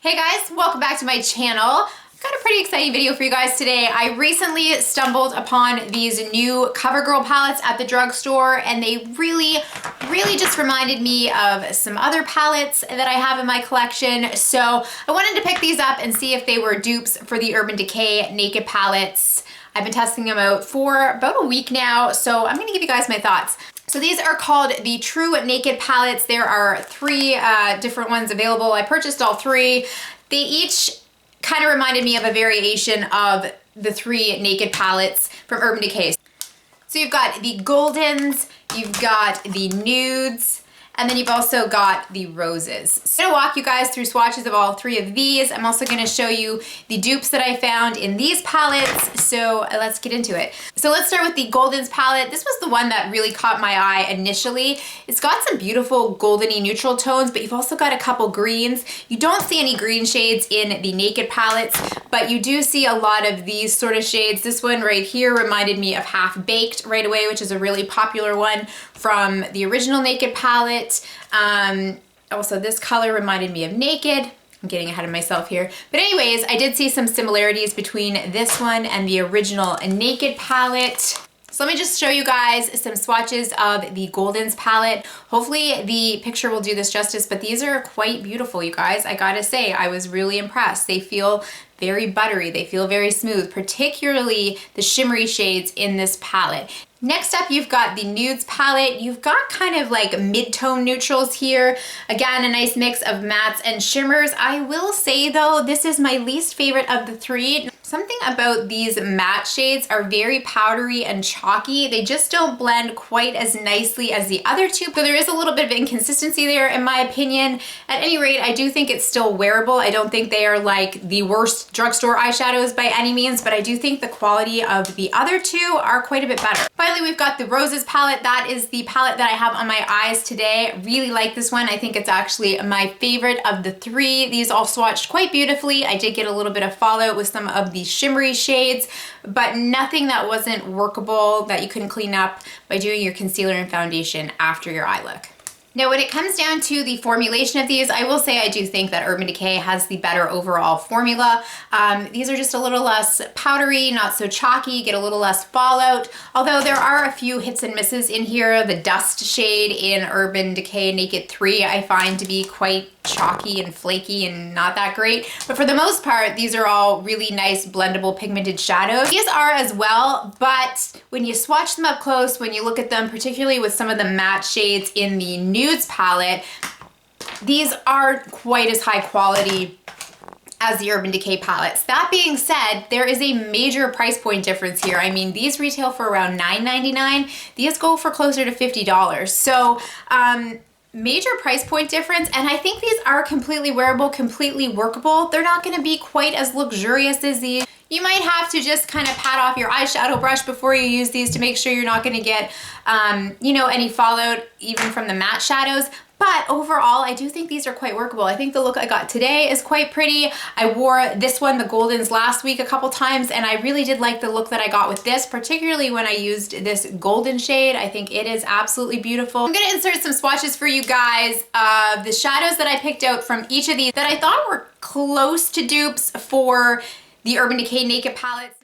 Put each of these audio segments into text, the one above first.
Hey guys, welcome back to my channel. I've got a pretty exciting video for you guys today. I recently stumbled upon these new CoverGirl palettes at the drugstore, and they really just reminded me of some other palettes that I have in my collection. So I wanted to pick these up and see if they were dupes for the Urban Decay Naked palettes. I've been testing them out for about a week now, so I'm gonna give you guys my thoughts. So these are called the TruNaked palettes. There are three different ones available. I purchased all three. They each kind of reminded me of a variation of the three Naked palettes from Urban Decay. So you've got the Goldens, you've got the Nudes, and then you've also got the Roses. So I'm gonna walk you guys through swatches of all three of these. I'm also gonna show you the dupes that I found in these palettes. So let's get into it. So let's start with the Goldens palette. This was the one that really caught my eye initially. It's got some beautiful goldeny neutral tones, but you've also got a couple greens. You don't see any green shades in the Naked palettes, but you do see a lot of these sort of shades. This one right here reminded me of Half Baked right away, which is a really popular one from the original Naked palette. Also this color reminded me of Naked. I'm getting ahead of myself here. But anyways, I did see some similarities between this one and the original Naked palette. So let me just show you guys some swatches of the Goldens palette. Hopefully the picture will do this justice, but these are quite beautiful, you guys. I gotta say, I was really impressed. They feel very buttery, they feel very smooth, particularly the shimmery shades in this palette. Next up, you've got the Nudes palette. You've got kind of like mid-tone neutrals here. Again, a nice mix of mattes and shimmers. I will say though, this is my least favorite of the three. Something about these matte shades are very powdery and chalky. They just don't blend quite as nicely as the other two. So there is a little bit of inconsistency there in my opinion. At any rate, I do think it's still wearable. I don't think they are like the worst drugstore eyeshadows by any means, but I do think the quality of the other two are quite a bit better. Finally, we've got the Roses palette. That is the palette that I have on my eyes today. I really like this one. I think it's actually my favorite of the three. These all swatched quite beautifully. I did get a little bit of fallout with some of the shimmery shades, but nothing that wasn't workable that you couldn't clean up by doing your concealer and foundation after your eye look. Now, when it comes down to the formulation of these, I will say I do think that Urban Decay has the better overall formula. These are just a little less powdery, not so chalky, get a little less fallout, although there are a few hits and misses in here. The Dust shade in Urban Decay Naked 3 I find to be quite chalky and flaky and not that great, but for the most part these are all really nice blendable pigmented shadows. These are as well, but when you swatch them up close, when you look at them, particularly with some of the matte shades in the Nudes palette, these aren't quite as high quality as the Urban Decay palettes. That being said, there is a major price point difference here. I mean, these retail for around $9.99. These go for closer to $50. So major price point difference, and I think these are completely wearable, completely workable. They're not gonna be quite as luxurious as these. You might have to just kind of pat off your eyeshadow brush before you use these to make sure you're not gonna get, you know, any fallout even from the matte shadows. But overall, I do think these are quite workable. I think the look I got today is quite pretty. I wore this one, the Goldens, last week a couple times, and I really did like the look that I got with this, particularly when I used this golden shade. I think it is absolutely beautiful. I'm gonna insert some swatches for you guys of the shadows that I picked out from each of these that I thought were close to dupes for the Urban Decay Naked palettes.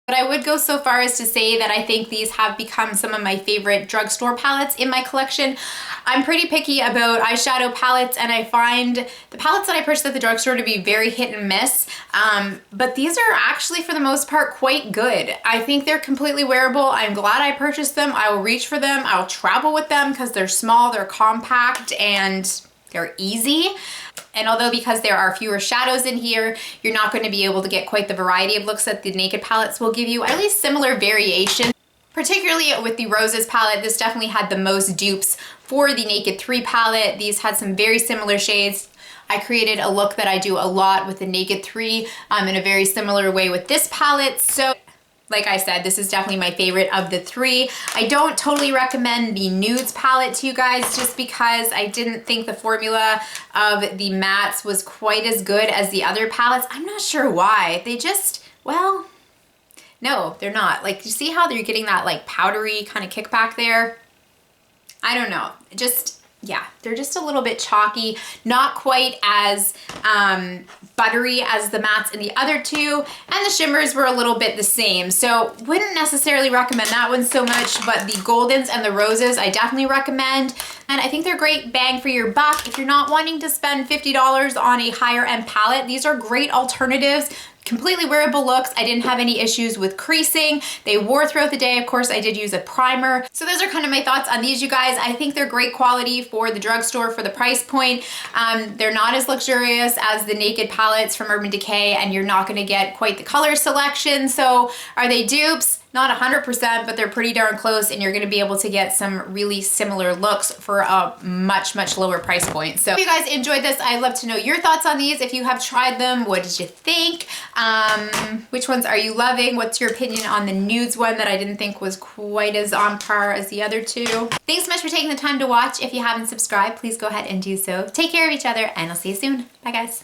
But I would go so far as to say that I think these have become some of my favorite drugstore palettes in my collection. I'm pretty picky about eyeshadow palettes, and I find the palettes that I purchased at the drugstore to be very hit and miss. But these are actually, for the most part, quite good. I think they're completely wearable. I'm glad I purchased them. I will reach for them. I'll travel with them because they're small, they're compact, and they're easy. And although because there are fewer shadows in here, you're not going to be able to get quite the variety of looks that the Naked palettes will give you, at least similar variation. Particularly with the Roses palette, this definitely had the most dupes for the Naked 3 palette. These had some very similar shades. I created a look that I do a lot with the Naked 3 in a very similar way with this palette. So like I said, this is definitely my favorite of the three. I don't totally recommend the nudes palette to you guys just because I didn't think the formula of the mattes was quite as good as the other palettes. I'm not sure why. They just, well, no, they're not. Like, you see how they're getting that like powdery kind of kickback there? I don't know. Just, yeah, they're just a little bit chalky, not quite as buttery as the mattes in the other two, and the shimmers were a little bit the same. So wouldn't necessarily recommend that one so much, but the goldens and the roses I definitely recommend. And I think they're great bang for your buck. If you're not wanting to spend $50 on a higher end palette, these are great alternatives. Completely wearable looks. I didn't have any issues with creasing. They wore throughout the day. Of course, I did use a primer. So those are kind of my thoughts on these, you guys. I think they're great quality for the drugstore for the price point. They're not as luxurious as the Naked palettes from Urban Decay, and you're not gonna get quite the color selection. So are they dupes? Not 100%, but they're pretty darn close, and you're gonna be able to get some really similar looks for a much, much lower price point. So if you guys enjoyed this, I'd love to know your thoughts on these. If you have tried them, what did you think? Which ones are you loving? What's your opinion on the nudes one that I didn't think was quite as on par as the other two? Thanks so much for taking the time to watch. If you haven't subscribed, please go ahead and do so. Take care of each other, and I'll see you soon. Bye, guys.